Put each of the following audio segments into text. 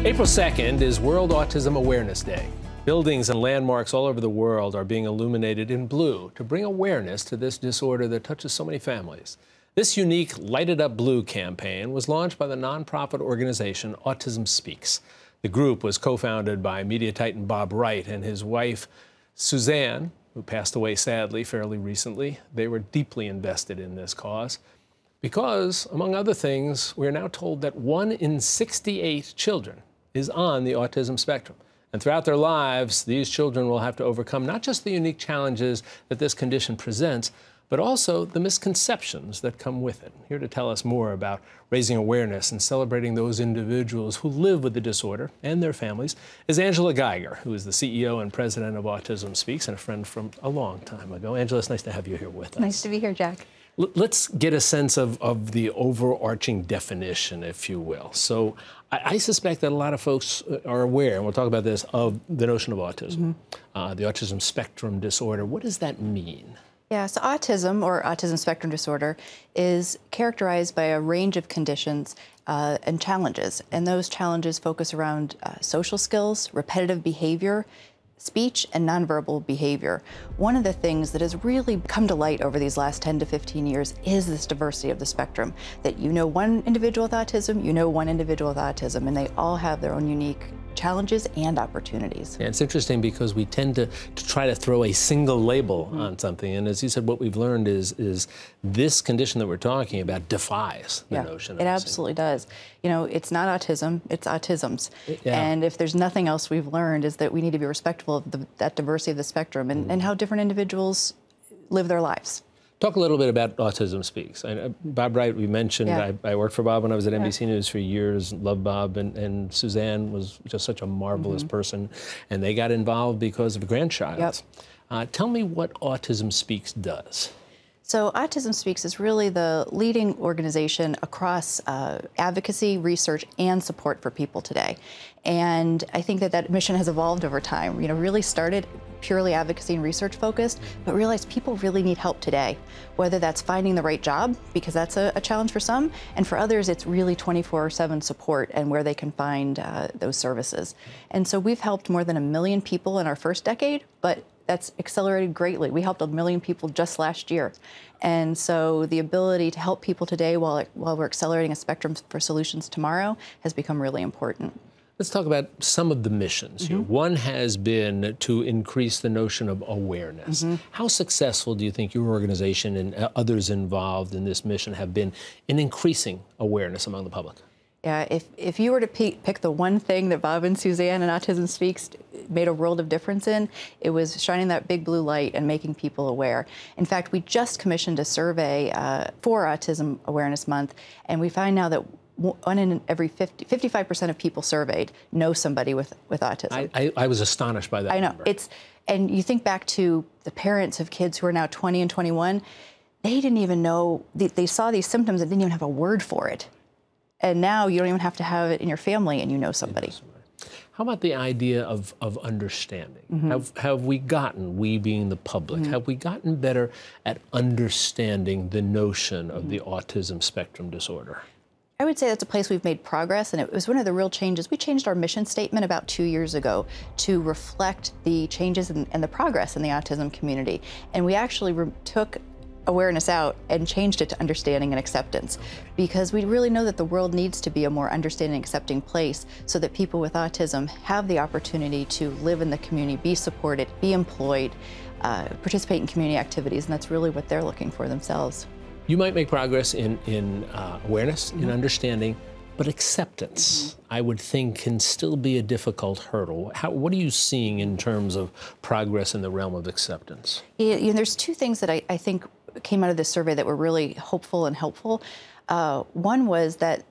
April 2nd is World Autism Awareness Day. Buildings and landmarks all over the world are being illuminated in blue to bring awareness to this disorder that touches so many families. This unique Light It Up Blue campaign was launched by the nonprofit organization Autism Speaks. The group was co-founded by media titan Bob Wright and his wife, Suzanne, who passed away sadly fairly recently. They were deeply invested in this cause because, among other things, we're now told that 1 in 68 children is on the autism spectrum. And throughout their lives, these children will have to overcome not just the unique challenges that this condition presents, but also the misconceptions that come with it. Here to tell us more about raising awareness and celebrating those individuals who live with the disorder and their families is Angela Geiger, who is the CEO and president of Autism Speaks and a friend from a long time ago. Angela, it's nice to have you here with us. Nice to be here, Jack. Let's get a sense of the overarching definition, if you will. So I suspect that a lot of folks are aware, and we'll talk about this, of the notion of autism, the autism spectrum disorder. What does that mean? Yeah, so autism, or autism spectrum disorder, is characterized by a range of conditions and challenges. And those challenges focus around social skills, repetitive behavior, speech, and nonverbal behavior. One of the things that has really come to light over these last 10 to 15 years is this diversity of the spectrum, that you know one individual with autism, you know one individual with autism, and they all have their own unique challenges and opportunities. Yeah, it's interesting because we tend to try to throw a single label on something. And as you said, what we've learned is this condition that we're talking about defies the notion of it absolutely does. You know, it's not autism, it's autisms. Yeah. And if there's nothing else we've learned is that we need to be respectful of that diversity of the spectrum and how different individuals live their lives. Talk a little bit about Autism Speaks. Bob Wright, we mentioned, I worked for Bob when I was at NBC News for years, loved Bob, and Suzanne was just such a marvelous person, and they got involved because of a grandchild. Tell me what Autism Speaks does. So Autism Speaks is really the leading organization across advocacy, research, and support for people today. And I think that mission has evolved over time. You know, really started purely advocacy and research focused, but realized people really need help today, whether that's finding the right job, because that's a challenge for some, and for others it's really 24/7 support and where they can find those services. And so we've helped more than 1 million people in our first decade, but that's accelerated greatly. We helped 1 million people just last year. And so the ability to help people today while we're accelerating a spectrum for solutions tomorrow has become really important. Let's talk about some of the missions here. One has been to increase the notion of awareness. How successful do you think your organization and others involved in this mission have been in increasing awareness among the public? Yeah, if you were to pick the one thing that Bob and Suzanne and Autism Speaks made a world of difference in, it was shining that big blue light and making people aware. In fact, we just commissioned a survey for Autism Awareness Month, and we find now that 1 in every 55% of people surveyed know somebody with autism. I was astonished by that number. And you think back to the parents of kids who are now 20 and 21, they didn't even know, they saw these symptoms and didn't even have a word for it. And now you don't even have to have it in your family and you know somebody. How about the idea of understanding? Have we gotten, we being the public, have we gotten better at understanding the notion of the autism spectrum disorder? I would say that's a place we've made progress, and it was one of the real changes. We changed our mission statement about 2 years ago to reflect the changes and the progress in the autism community. And we actually took awareness out and changed it to understanding and acceptance, because we really know that the world needs to be a more understanding and accepting place so that people with autism have the opportunity to live in the community, be supported, be employed, participate in community activities, and that's really what they're looking for themselves. You might make progress in awareness, in understanding, but acceptance, I would think, can still be a difficult hurdle. What are you seeing in terms of progress in the realm of acceptance? Yeah, you know, there's two things that I think came out of this survey that were really hopeful and helpful. One was that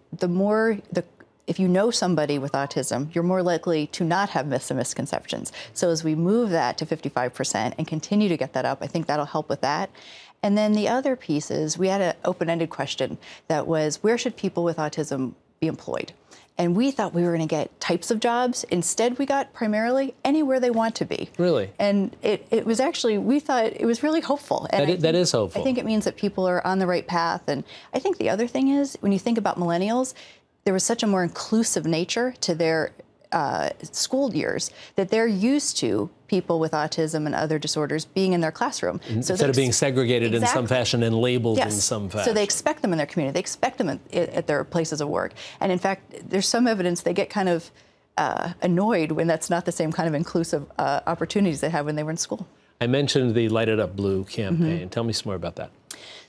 if you know somebody with autism, you're more likely to not have myths and misconceptions. So as we move that to 55% and continue to get that up, I think that'll help with that. And then the other piece is we had an open-ended question that was, where should people with autism be employed? And we thought we were going to get types of jobs. Instead, we got primarily anywhere they want to be. Really? And it was actually, we thought it was really hopeful. And that is hopeful. I think it means that people are on the right path. And I think the other thing is, when you think about millennials, there was such a more inclusive nature to their school years that they're used to people with autism and other disorders being in their classroom. Instead of being segregated in some fashion and labeled in some fashion. So they expect them in their community. They expect them at their places of work. And in fact, there's some evidence they get kind of annoyed when that's not the same kind of inclusive opportunities they had when they were in school. I mentioned the Light It Up Blue campaign. Tell me some more about that.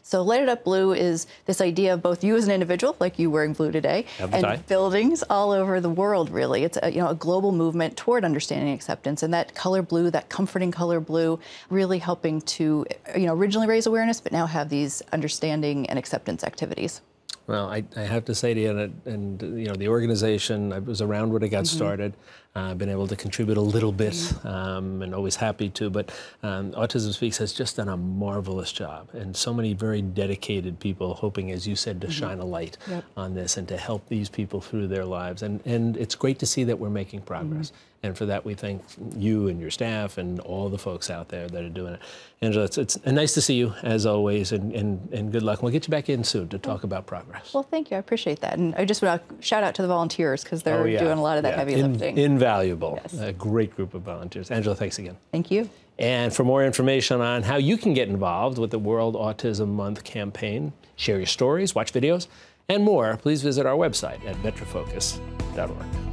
So Light It Up Blue is this idea of both you as an individual, like you wearing blue today, and buildings all over the world, really. It's a global movement toward understanding and acceptance, and that color blue, that comforting color blue, really helping to originally raise awareness, but now have these understanding and acceptance activities. Well, I have to say to you, and the organization, I was around when it got started. I've been able to contribute a little bit, and always happy to. But Autism Speaks has just done a marvelous job, and so many very dedicated people hoping, as you said, to shine a light on this and to help these people through their lives. And it's great to see that we're making progress. And for that, we thank you and your staff and all the folks out there that are doing it. Angela, it's nice to see you, as always, and good luck. We'll get you back in soon to talk about progress. Well, thank you. I appreciate that. And I just want to shout out to the volunteers, because they're doing a lot of that heavy lifting. Invaluable. Yes. A great group of volunteers. Angela, thanks again. Thank you. And for more information on how you can get involved with the World Autism Month campaign, share your stories, watch videos, and more, please visit our website at vetrafocus.org.